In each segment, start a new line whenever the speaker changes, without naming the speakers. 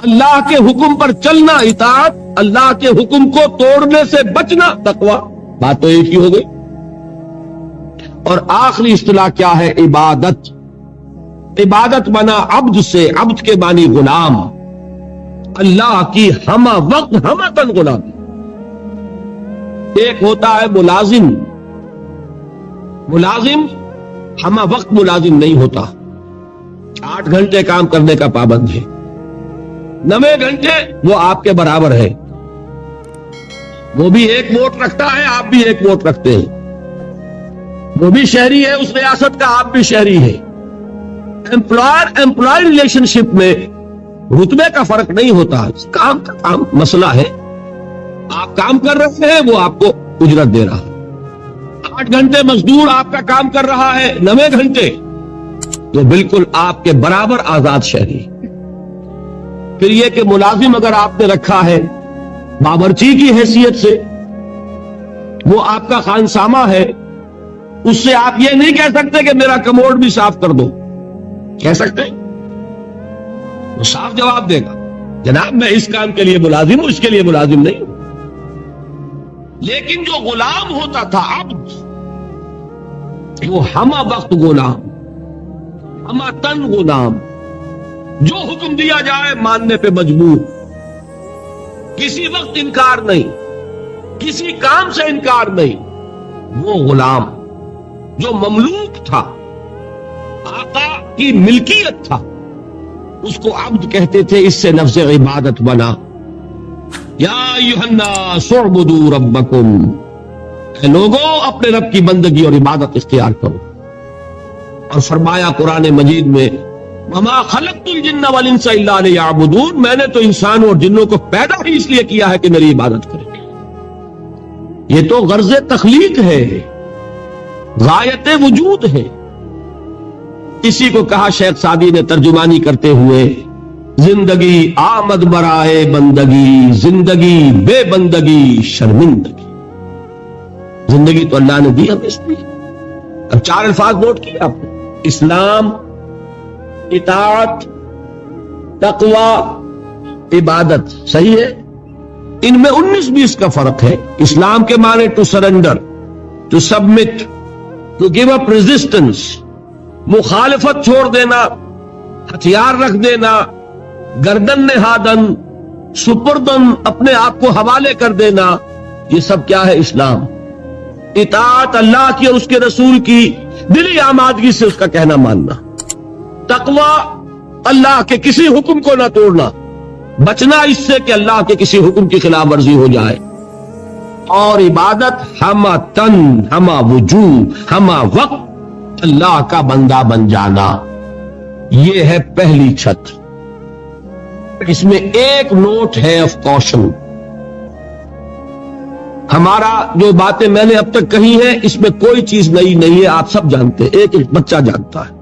اللہ کے حکم پر چلنا اطاعت، اللہ کے حکم کو توڑنے سے بچنا تقویٰ. بات تو ایک ہی ہو گئی. اور آخری اصطلاح کیا ہے؟ عبادت. عبادت بنا عبد سے، عبد کے معنی غلام، اللہ کی ہمہ وقت ہمہ تن غلامی. ایک ہوتا ہے ملازم، ملازم ہمہ وقت ملازم نہیں ہوتا، 8 گھنٹے کام کرنے کا پابند ہے، 9 گھنٹے وہ آپ کے برابر ہے. وہ بھی ایک ووٹ رکھتا ہے، آپ بھی ایک ووٹ رکھتے ہیں. وہ بھی شہری ہے اس ریاست کا، آپ بھی شہری ہے. امپلائر امپلائی ریلیشن شپ میں رتبے کا فرق نہیں ہوتا، کام کا کام مسئلہ ہے. آپ کام کر رہے ہیں، وہ آپ کو اجرت دے رہا ہے. 8 گھنٹے مزدور آپ کا کام کر رہا ہے، 9 گھنٹے، تو بالکل آپ کے برابر آزاد شہری. پھر یہ کہ ملازم اگر آپ نے رکھا ہے باورچی کی حیثیت سے، وہ آپ کا خانسامہ ہے، اس سے آپ یہ نہیں کہہ سکتے کہ میرا کموڈ بھی صاف کر دو. کہہ سکتے؟ وہ صاف جواب دے گا، جناب میں اس کام کے لیے ملازم ہوں، اس کے لیے ملازم نہیں ہوں. لیکن جو غلام ہوتا تھا عبد، وہ ہمہ وقت غلام، ہمہ تن غلام، جو حکم دیا جائے ماننے پہ مجبور، کسی وقت انکار نہیں، کسی کام سے انکار نہیں. وہ غلام جو مملوک تھا، آقا کی ملکیت تھا، اس کو عبد کہتے تھے. اس سے نفس عبادت بنا. یا ایھا الناس اعبدوا ربکم، اے لوگوں اپنے رب کی بندگی اور عبادت اختیار کرو. اور فرمایا قرآن مجید میں وما خلقت الجن والانس الا لیعبدون، میں نے تو انسانوں اور جنوں کو پیدا ہی اس لیے کیا ہے کہ میری عبادت کریں. یہ تو غرض تخلیق ہے، غایت وجود ہے. اسی کو کہا شیخ سعدی نے ترجمانی کرتے ہوئے، زندگی آمد برائے بندگی، زندگی بے بندگی شرمندگی. زندگی تو اللہ نے دی ہمیں اس لیے. اب 4 الفاظ نوٹ کیے آپ نے: اسلام، اطاعت، تقوی، عبادت. صحیح ہے؟ ان میں 19-20 کا فرق ہے. اسلام کے معنی to surrender, to submit, to give up resistance, مخالفت چھوڑ دینا، ہتھیار رکھ دینا، گردن نہادن، سپردن، اپنے آپ کو حوالے کر دینا. یہ سب کیا ہے؟ اسلام. اطاعت اللہ کی اور اس کے رسول کی دلی آمادگی سے اس کا کہنا ماننا. تقوی اللہ کے کسی حکم کو نہ توڑنا، بچنا اس سے کہ اللہ کے کسی حکم کی خلاف ورزی ہو جائے. اور عبادت ہمہ تن، ہمہ وجود، ہمہ وقت اللہ کا بندہ بن جانا. یہ ہے پہلی چھت. اس میں ایک نوٹ ہے آف کوشن. ہمارا جو باتیں میں نے اب تک کہی ہیں اس میں کوئی چیز نئی نہیں ہے، آپ سب جانتے ہیں، ایک بچہ جانتا ہے.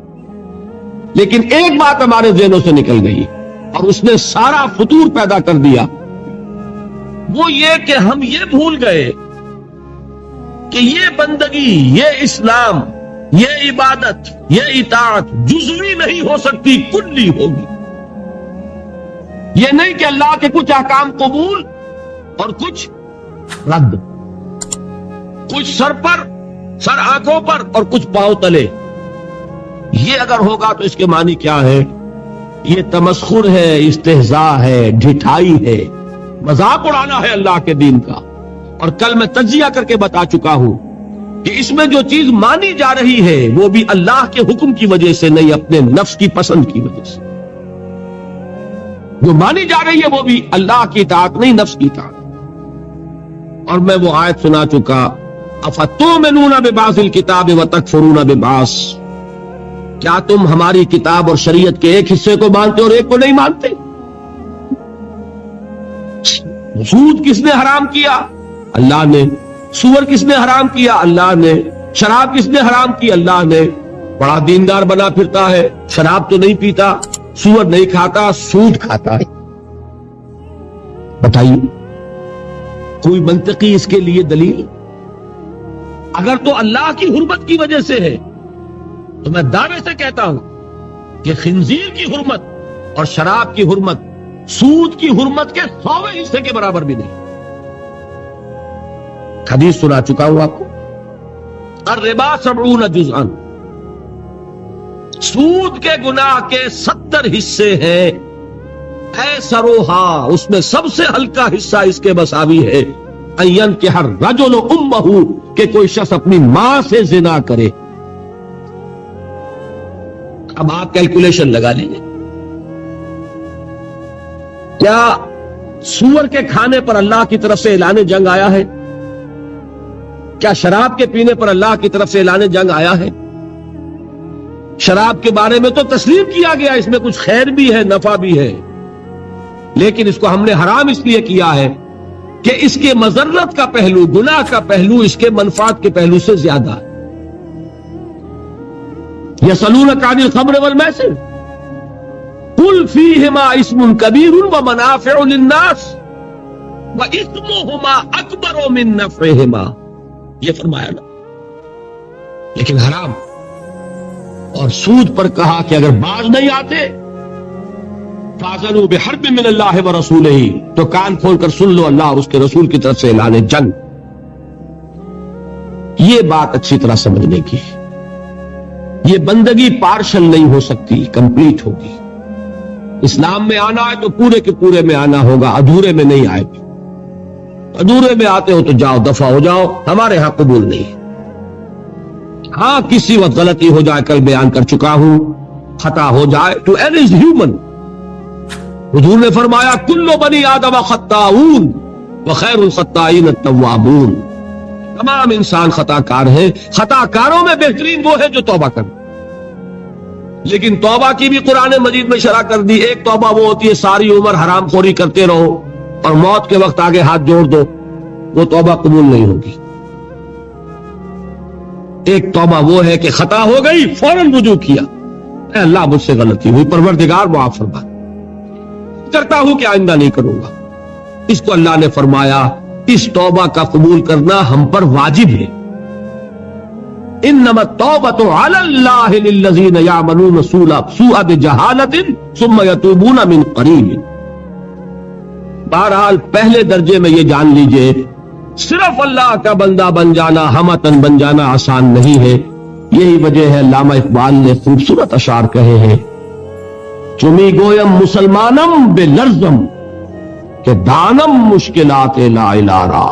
لیکن ایک بات ہمارے ذہنوں سے نکل گئی اور اس نے سارا فطور پیدا کر دیا، وہ یہ کہ ہم یہ بھول گئے کہ یہ بندگی، یہ اسلام، یہ عبادت، یہ اطاعت جزوی نہیں ہو سکتی، کلی ہوگی. یہ نہیں کہ اللہ کے کچھ احکام قبول اور کچھ رد، کچھ سر پر، سر آنکھوں پر اور کچھ پاؤں تلے. یہ اگر ہوگا تو اس کے معنی کیا ہے؟ یہ تمسخر ہے، استہزاء ہے، ڈھٹائی ہے، مذاق اڑانا ہے اللہ کے دین کا. اور کل میں تجزیہ کر کے بتا چکا ہوں کہ اس میں جو چیز مانی جا رہی ہے وہ بھی اللہ کے حکم کی وجہ سے نہیں، اپنے نفس کی پسند کی وجہ سے. جو مانی جا رہی ہے وہ بھی اللہ کی اطاعت نہیں، نفس کی اطاعت. اور میں وہ آیت سنا چکا، افتؤمنون ببعض الکتاب وتکفرون ببعض، کیا تم ہماری کتاب اور شریعت کے ایک حصے کو مانتے اور ایک کو نہیں مانتے؟ سود کس نے حرام کیا؟ اللہ نے. سور کس نے حرام کیا؟ اللہ نے. شراب کس نے حرام کی؟ اللہ نے. بڑا دیندار بنا پھرتا ہے، شراب تو نہیں پیتا، سور نہیں کھاتا، سود کھاتا ہے. بتائیے کوئی منطقی اس کے لیے دلیل؟ اگر تو اللہ کی حرمت کی وجہ سے ہے تو میں دعوے سے کہتا ہوں کہ خنزیر کی حرمت اور شراب کی حرمت سود کی حرمت کے 100ویں حصے کے برابر بھی نہیں. حدیث سنا چکا ہوں آپ کو. الربا 70 جزءا، سود کے گناہ کے 70 حصے ہیں. ایسروہا، اس میں سب سے ہلکا حصہ اس کے مساوی ہے ان ينكح الرجل امہ، کہ کوئی شخص اپنی ماں سے زنا کرے. اب آپ کیلکولیشن لگا لیجیے، کیا سور کے کھانے پر اللہ کی طرف سے اعلان جنگ آیا ہے؟ کیا شراب کے پینے پر اللہ کی طرف سے اعلان جنگ آیا ہے؟ شراب کے بارے میں تو تسلیم کیا گیا اس میں کچھ خیر بھی ہے، نفع بھی ہے، لیکن اس کو ہم نے حرام اس لیے کیا ہے کہ اس کے مضرت کا پہلو، گناہ کا پہلو اس کے منفعت کے پہلو سے زیادہ ہے. یسألونک عن الخمر والمیسر قل فیہما اسم کبیر ومنافع للناس واسمہما اکبر من نفعہما، یہ فرمایا نا. لیکن حرام اور سود پر کہا کہ اگر باز نہیں آتے فاذنوا بحرب من اللہ ورسولہ، تو کان کھول کر سن لو اللہ اور اس کے رسول کی طرف سے اعلان جنگ. یہ بات اچھی طرح سمجھنے کی. یہ بندگی پارشل نہیں ہو سکتی، کمپلیٹ ہوگی. اسلام میں آنا ہے تو پورے کے پورے میں آنا ہوگا، ادھورے میں نہیں آئے گا. ادھورے میں آتے ہو تو جاؤ، دفع ہو جاؤ، ہمارے ہاں قبول نہیں. ہاں کسی وقت غلطی ہو جائے، کل بیان کر چکا ہوں، خطا ہو جائے، تو ایل از ہیومن. حضور نے فرمایا کل بنی آدم خطاؤون وخیر الخطائین التوابون، تمام انسان خطا کار ہیں، خطا کاروں میں بہترین وہ ہے جو توبہ کرے. لیکن توبہ کی بھی قرآن مجید میں شرح کر دی. ایک توبہ وہ ہوتی ہے ساری عمر حرام خوری کرتے رہو اور موت کے وقت آگے ہاتھ جوڑ دو، وہ توبہ قبول نہیں ہوگی. ایک توبہ وہ ہے کہ خطا ہو گئی فوراً رجوع کیا، اے اللہ مجھ سے غلطی ہوئی، پروردگار معاف فرما، کرتا ہوں کہ آئندہ نہیں کروں گا. اس کو اللہ نے فرمایا اس توبہ کا قبول کرنا ہم پر واجب ہے. انما التوبۃ علی اللہ للذین یعملون السوء بجہالۃ ثم یتوبون من قریب. بہرحال پہلے درجے میں یہ جان لیجئے صرف اللہ کا بندہ بن جانا، ہمتن بن جانا آسان نہیں ہے. یہی وجہ ہے علامہ اقبال نے خوبصورت اشعار کہے ہیں، چمی گویم مسلمانم بے لرزم کہ دانم مشکلات لا الہ را.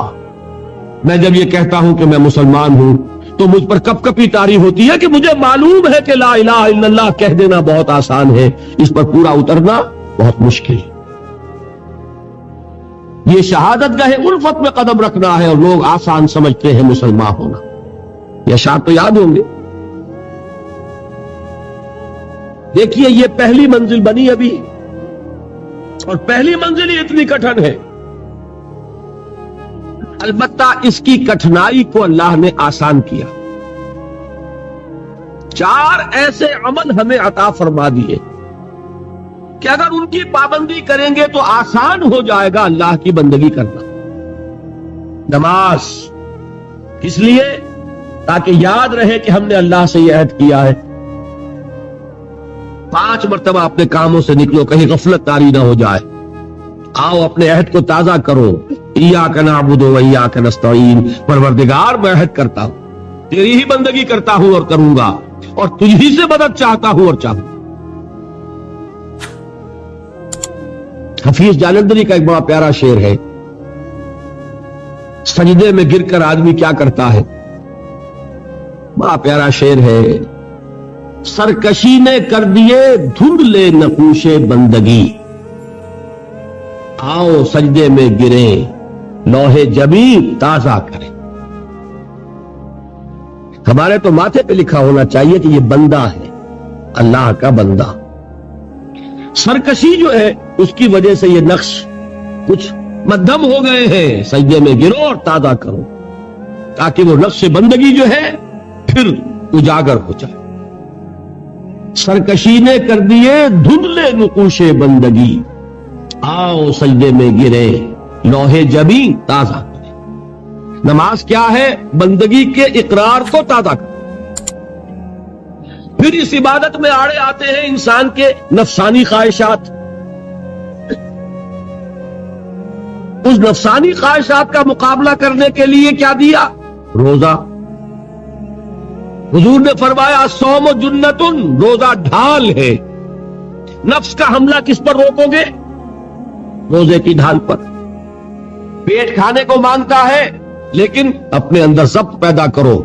میں جب یہ کہتا ہوں کہ میں مسلمان ہوں تو مجھ پر کپ کپی طاری ہوتی ہے کہ مجھے معلوم ہے کہ لا الہ الا اللہ کہہ دینا بہت آسان ہے، اس پر پورا اترنا بہت مشکل. یہ شہادت گاہ الفت میں قدم رکھنا ہے اور لوگ آسان سمجھتے ہیں مسلمان ہونا. یہ اشعار تو یاد ہوں گے. دیکھیے یہ پہلی منزل بنی ابھی، اور پہلی منزل ہی اتنی کٹھن ہے. البتہ اس کی کٹھنائی کو اللہ نے آسان کیا. 4 ایسے عمل ہمیں عطا فرما دیے کہ اگر ان کی پابندی کریں گے تو آسان ہو جائے گا اللہ کی بندگی کرنا. نماز اس لیے تاکہ یاد رہے کہ ہم نے اللہ سے یہ عہد کیا ہے. 5 مرتبہ اپنے کاموں سے نکلو، کہیں غفلت طاری نہ ہو جائے. آؤ اپنے عہد کو تازہ کرو. ایاک نعبد و ایاک نستعین، پروردگار میں عہد کرتا ہوں، تیری ہی بندگی کرتا ہوں اور کروں گا، اور تجھی سے مدد چاہتا ہوں اور چاہوں. حفیظ جالندری کا ایک بڑا پیارا شعر ہے، سجدے میں گر کر آدمی کیا کرتا ہے. بڑا پیارا شعر ہے. سرکشی نے کر دیے دھندلے نقوش بندگی، آؤ سجدے میں گریں لوح جبیں تازہ کریں. ہمارے تو ماتھے پہ لکھا ہونا چاہیے کہ یہ بندہ ہے، اللہ کا بندہ. سرکشی جو ہے اس کی وجہ سے یہ نقش کچھ مدھم ہو گئے ہیں. سجدے میں گرو اور تازہ کرو تاکہ وہ نقش بندگی جو ہے پھر اجاگر ہو جائے. سرکشی نے کر دیے دھندلے نقوش بندگی، آؤ سجدے میں گرے لوح جبیں تازہ کرے. نماز کیا ہے؟ بندگی کے اقرار کو تازہ کرے. پھر اس عبادت میں آڑے آتے ہیں انسان کے نفسانی خواہشات. اس نفسانی خواہشات کا مقابلہ کرنے کے لیے کیا دیا؟ روزہ۔ حضور نے فرمایا الصوم جنتن، روزہ ڈھال ہے۔ نفس کا حملہ کس پر روکو گے؟ روزے کی ڈھال پر۔ پیٹ کھانے کو مانگتا ہے لیکن اپنے اندر ضبط پیدا کرو۔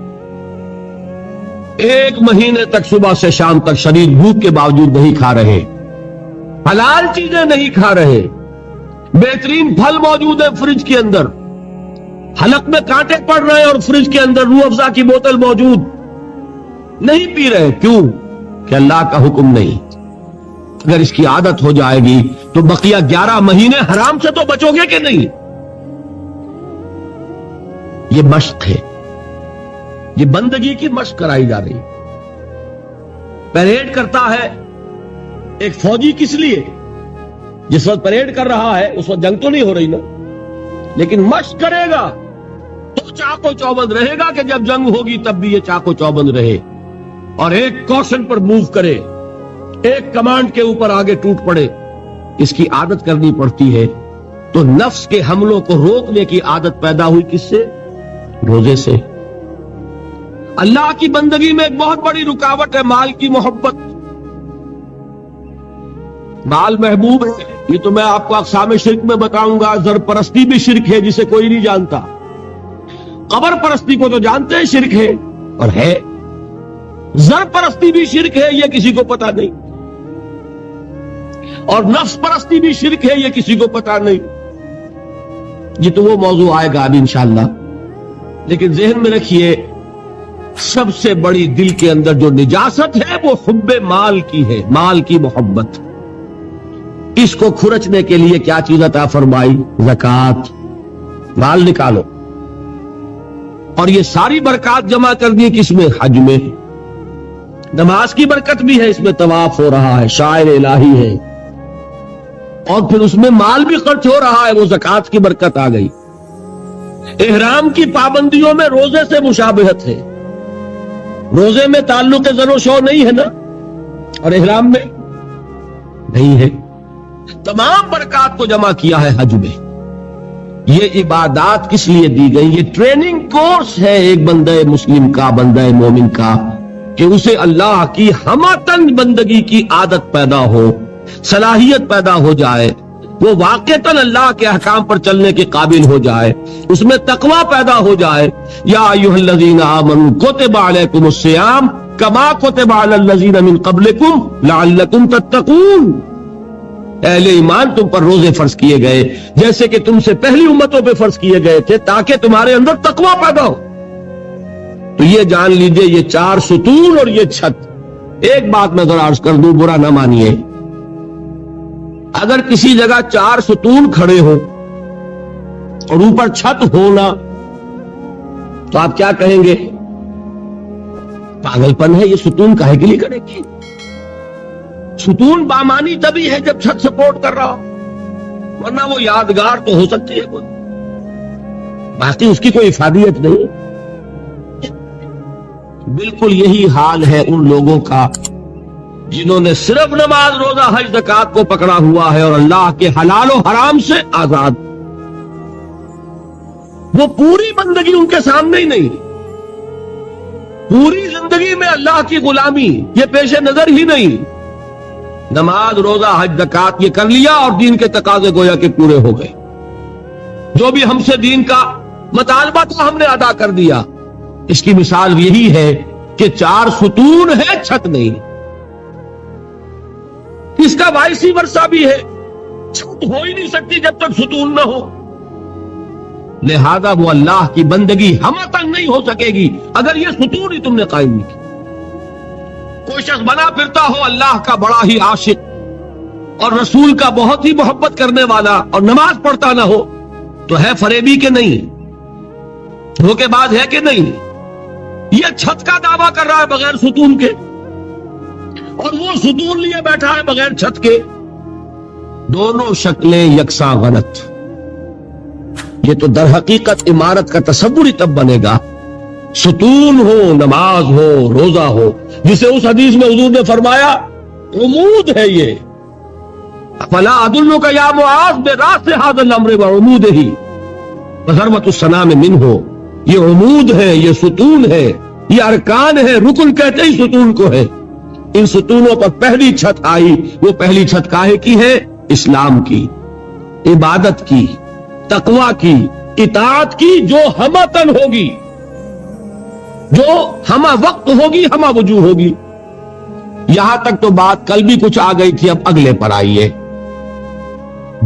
1 مہینے تک صبح سے شام تک شدید بھوک کے باوجود نہیں کھا رہے، حلال چیزیں نہیں کھا رہے، بہترین پھل موجود ہے فریج کے اندر، حلق میں کانٹے پڑ رہے ہیں اور فریج کے اندر روح افزا کی بوتل موجود، نہیں پی رہے، کیوں؟ کہ اللہ کا حکم نہیں۔ اگر اس کی عادت ہو جائے گی تو بقیہ 11 مہینے حرام سے تو بچو گے کہ نہیں؟ یہ مشق ہے، یہ بندگی کی مشق کرائی جا رہی۔ پریڈ کرتا ہے ایک فوجی کس لیے؟ جس وقت پریڈ کر رہا ہے اس وقت جنگ تو نہیں ہو رہی نا، لیکن مشق کرے گا تو چاق و چوبند رہے گا کہ جب جنگ ہوگی تب بھی یہ چاق و چوبند رہے اور ایک کوشن پر موو کرے، ایک کمانڈ کے اوپر آگے ٹوٹ پڑے۔ اس کی عادت کرنی پڑتی ہے۔ تو نفس کے حملوں کو روکنے کی عادت پیدا ہوئی کس سے؟ روزے سے۔ اللہ کی بندگی میں ایک بہت بڑی رکاوٹ ہے مال کی محبت۔ مال محبوب ہے، یہ تو میں آپ کو اقسام شرک میں بتاؤں گا۔ زر پرستی بھی شرک ہے جسے کوئی نہیں جانتا، قبر پرستی کو تو جانتے ہیں شرک ہے اور ہے، زر پرستی بھی شرک ہے یہ کسی کو پتا نہیں، اور نفس پرستی بھی شرک ہے یہ کسی کو پتا نہیں۔ یہ تو وہ موضوع آئے گا ابھی انشاءاللہ، لیکن ذہن میں رکھیے سب سے بڑی دل کے اندر جو نجاست ہے وہ حب مال کی ہے، مال کی محبت۔ اس کو کھرچنے کے لیے کیا چیز عطا فرمائی؟ زکوٰۃ۔ مال نکالو، اور یہ ساری برکات جمع کر دی کس میں؟ حج میں۔ نماز کی برکت بھی ہے، اس میں طواف ہو رہا ہے، شاعر الہی ہے، اور پھر اس میں مال بھی خرچ ہو رہا ہے، وہ زکوٰۃ کی برکت آ گئی۔ احرام کی پابندیوں میں روزے سے مشابہت ہے، روزے میں تعلق زر و شو نہیں ہے نا، اور احرام میں نہیں ہے۔ تمام برکات کو جمع کیا ہے حج میں۔ یہ عبادات کس لیے دی گئی؟ یہ ٹریننگ کورس ہے ایک بندہ مسلم کا، بندہ مومن کا، کہ اسے اللہ کی ہمہ بندگی کی عادت پیدا ہو، صلاحیت پیدا ہو جائے، وہ واقعتاً اللہ کے احکام پر چلنے کے قابل ہو جائے، اس میں تقوی پیدا ہو جائے۔ یا ایھا الذین آمنوا کتب علیکم الصیام کما کتب علی الذین من قبلکم لعلکم تتقون۔ اہل ایمان، تم پر روزے فرض کیے گئے جیسے کہ تم سے پہلی امتوں پہ فرض کیے گئے تھے، تاکہ تمہارے اندر تقوی پیدا ہو۔ تو یہ جان لیجئے یہ 4 ستون اور یہ چھت۔ ایک بات میں ذرا عرض کر دوں، برا نہ مانیے، اگر کسی جگہ 4 ستون کھڑے ہو اور اوپر چھت ہونا تو آپ کیا کہیں گے؟ پاگل پن ہے، یہ ستون کاہے کے لیے کھڑے کی؟ ستون بامانی تبھی ہے جب چھت سپورٹ کر رہا ہو، ورنہ وہ یادگار تو ہو سکتی ہے کوئی، باقی اس کی کوئی افادیت نہیں۔ بالکل یہی حال ہے ان لوگوں کا جنہوں نے صرف نماز، روزہ، حج، زکوٰۃ کو پکڑا ہوا ہے اور اللہ کے حلال و حرام سے آزاد۔ وہ پوری بندگی ان کے سامنے ہی نہیں، پوری زندگی میں اللہ کی غلامی یہ پیش نظر ہی نہیں۔ نماز، روزہ، حج، زکوٰۃ یہ کر لیا اور دین کے تقاضے گویا کہ پورے ہو گئے، جو بھی ہم سے دین کا مطالبہ تھا ہم نے ادا کر دیا۔ اس کی مثال یہی ہے کہ 4 ستون ہے، چھت نہیں۔ اس کا وائسی ورثہ بھی ہے، چھت ہو ہی نہیں سکتی جب تک ستون نہ ہو، لہذا وہ اللہ کی بندگی ہمہ تک نہیں ہو سکے گی اگر یہ ستون ہی تم نے قائم نہیں کی۔ کوئی شخص بنا پھرتا ہو اللہ کا بڑا ہی عاشق اور رسول کا بہت ہی محبت کرنے والا اور نماز پڑھتا نہ ہو تو ہے فریبی کہ نہیں؟ دھوکے باز ہے کہ نہیں؟ یہ چھت کا دعویٰ کر رہا ہے بغیر ستون کے، اور وہ ستون لیے بیٹھا ہے بغیر چھت کے۔ دونوں شکلیں یکساں غلط۔ یہ تو در حقیقت عمارت کا تصور ہی تب بنے گا ستون ہو، نماز ہو، روزہ ہو، جسے اس حدیث میں حضور نے فرمایا عمود ہے، یہ فلا ادلک یا معاذ براس هذا الامر وعمودہ وذروۃ السنام منہ، یہ عمود ہے، یہ ستون ہے، یہ ارکان ہے، رکن کہتے ہی ستون کو ہے۔ ان ستونوں پر پہلی چھت آئی، وہ پہلی چھت کاہے کی ہے؟ اسلام کی، عبادت کی، تقوی کی، اطاعت کی، جو ہمتن ہوگی، جو ہمہ وقت ہوگی، ہمہ وجوہ ہوگی۔ یہاں تک تو بات کل بھی کچھ آ گئی تھی، اب اگلے پر آئیے۔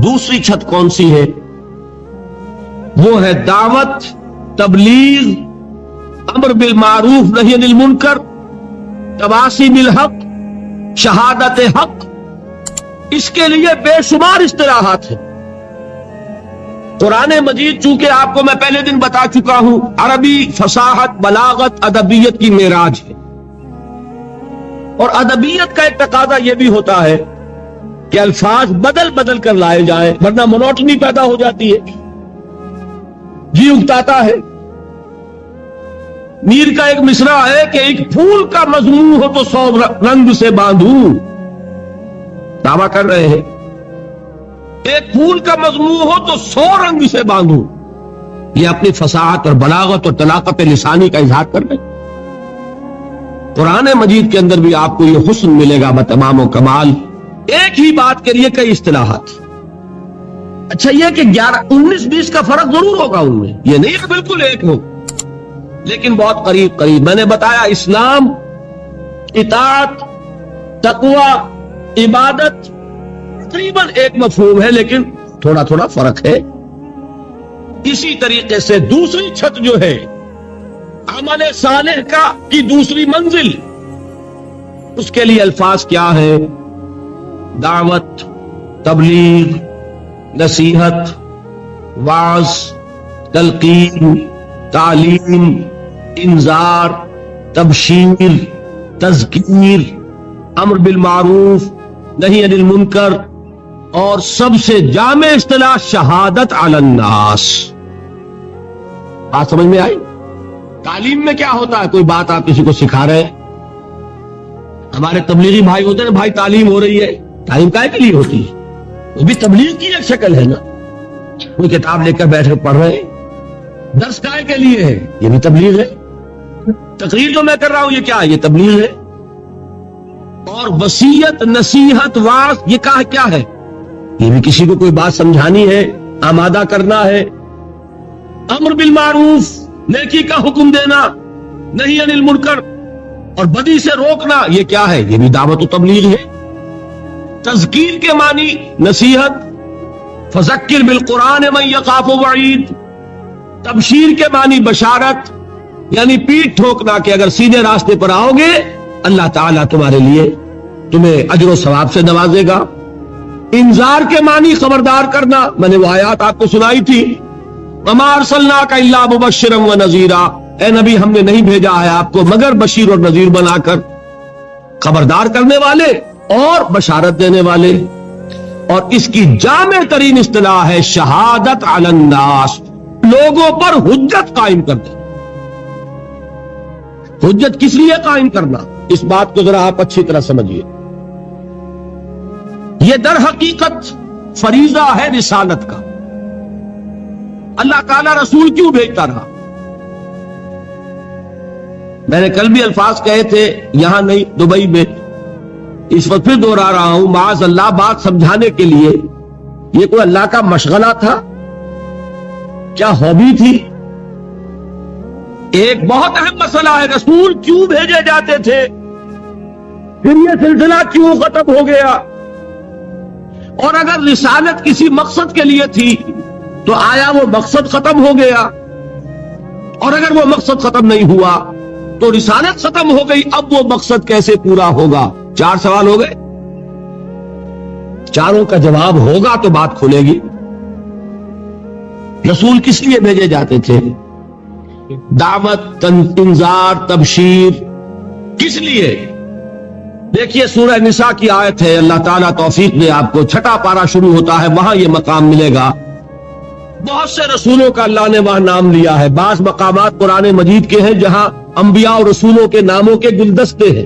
دوسری چھت کون سی ہے؟ وہ ہے دعوت، تبلیغ، امر بالمعروف نہی عن المنکر، تواصی بالحق، شہادت حق۔ اس کے لیے بے شمار اصطلاحات ہیں۔ قرآن مجید چونکہ آپ کو میں پہلے دن بتا چکا ہوں، عربی فصاحت، بلاغت، ادبیت کی معراج ہے، اور ادبیت کا ایک تقاضا یہ بھی ہوتا ہے کہ الفاظ بدل بدل کر لائے جائیں، ورنہ مونوٹنی پیدا ہو جاتی ہے، جی اگتاتا ہے۔ میر کا ایک مصرع ہے کہ ایک پھول کا مضمون ہو تو 100 رنگ سے باندھوں، دعویٰ کر رہے ہیں ایک پھول کا مضمون ہو تو 100 رنگ سے باندھوں، یہ اپنی فصاحت اور بلاغت اور طلاقت لسانی کا اظہار کر رہے ہیں۔ قرآن مجید کے اندر بھی آپ کو یہ حسن ملے گا بتمام و کمال، ایک ہی بات کے لیے کئی اصطلاحات۔ اچھا یہ کہ 19-20 کا فرق ضرور ہوگا ان میں، یہ نہیں کہ بالکل ایک ہو، لیکن بہت قریب قریب۔ میں نے بتایا اسلام، اطاعت، تقوی، عبادت تقریباً ایک مفہوم ہے، لیکن تھوڑا تھوڑا فرق ہے۔ اسی طریقے سے دوسری چھت جو ہے عمل صالح کی دوسری منزل، اس کے لیے الفاظ کیا ہے؟ دعوت، تبلیغ، نصیحت، وعظ، تلقین، تعلیم، انذار، تبشیر، تذکیر، امر بالمعروف نہی عن المنکر، اور سب سے جامع اصطلاح شہادت علی الناس۔ بات سمجھ میں آئی؟ تعلیم میں کیا ہوتا ہے؟ کوئی بات آپ کسی کو سکھا رہے ہیں، ہمارے تبلیغی بھائی ہوتے ہیں، بھائی تعلیم ہو رہی ہے، تعلیم کائے کے لیے ہوتی ہے؟ وہ بھی تبلیغ کی ایک شکل ہے نا، کوئی کتاب لے کر بیٹھ کر پڑھ رہے ہیں، درس کائے کے لیے ہے، یہ بھی تبلیغ ہے۔ تقریر جو میں کر رہا ہوں یہ کیا ہے؟ یہ تبلیغ ہے۔ اور وصیت، نصیحت، وعظ، یہ کیا ہے؟ یہ بھی کسی کو کوئی بات سمجھانی ہے، آمادہ کرنا ہے۔ امر بالمعروف، نیکی کا حکم دینا، نہی عن المنکر، اور بدی سے روکنا، یہ کیا ہے؟ یہ بھی دعوت و تبلیغ ہے۔ تذکیر کے معنی نصیحت، فذکر بالقرآن من یخاف وعید۔ تبشیر کے معنی بشارت، یعنی پیٹھ ٹھوکنا کہ اگر سیدھے راستے پر آؤ گے اللہ تعالیٰ تمہارے لیے تمہیں اجر و ثواب سے نوازے گا۔ انذار کے معنی خبردار کرنا، میں نے وہ آیات آپ کو سنائی تھی، وما ارسلناک الا مبشرا ونذیرا، اے نبی ہم نے نہیں بھیجا ہے آپ کو مگر بشیر اور نذیر بنا کر، خبردار کرنے والے اور بشارت دینے والے۔ اور اس کی جامع ترین اصطلاح ہے شہادت علی الناس، لوگوں پر حجت قائم کر دیں۔ حجت کس لیے قائم کرنا؟ اس بات کو ذرا آپ اچھی طرح سمجھیے، یہ در حقیقت فریضہ ہے رسالت کا۔ اللہ تعالیٰ رسول کیوں بھیجتا رہا؟ میں نے کل بھی الفاظ کہے تھے، یہاں نہیں دبئی میں، اس وقت پھر دوہرا رہا ہوں، معاذ اللہ بات سمجھانے کے لیے، یہ کوئی اللہ کا مشغلہ تھا؟ کیا ہابی تھی؟ ایک بہت اہم مسئلہ ہے، رسول کیوں بھیجے جاتے تھے، پھر یہ سلسلہ کیوں ختم ہو گیا؟ اور اگر رسالت کسی مقصد کے لیے تھی تو آیا وہ مقصد ختم ہو گیا؟ اور اگر وہ مقصد ختم نہیں ہوا تو رسالت ختم ہو گئی، اب وہ مقصد کیسے پورا ہوگا؟ 4 سوال ہو گئے، چاروں کا جواب ہوگا تو بات کھلے گی۔ رسول کس لیے بھیجے جاتے تھے؟ دعوت، انذار، تبشیر، کس لیے؟ دیکھیے سورہ نساء کی آیت ہے، اللہ تعالیٰ توفیق دے آپ کو، 6واں پارہ شروع ہوتا ہے، وہاں یہ مقام ملے گا۔ بہت سے رسولوں کا اللہ نے وہاں نام لیا ہے، بعض مقامات قرآن مجید کے ہیں جہاں انبیاء اور رسولوں کے ناموں کے گلدستے ہیں۔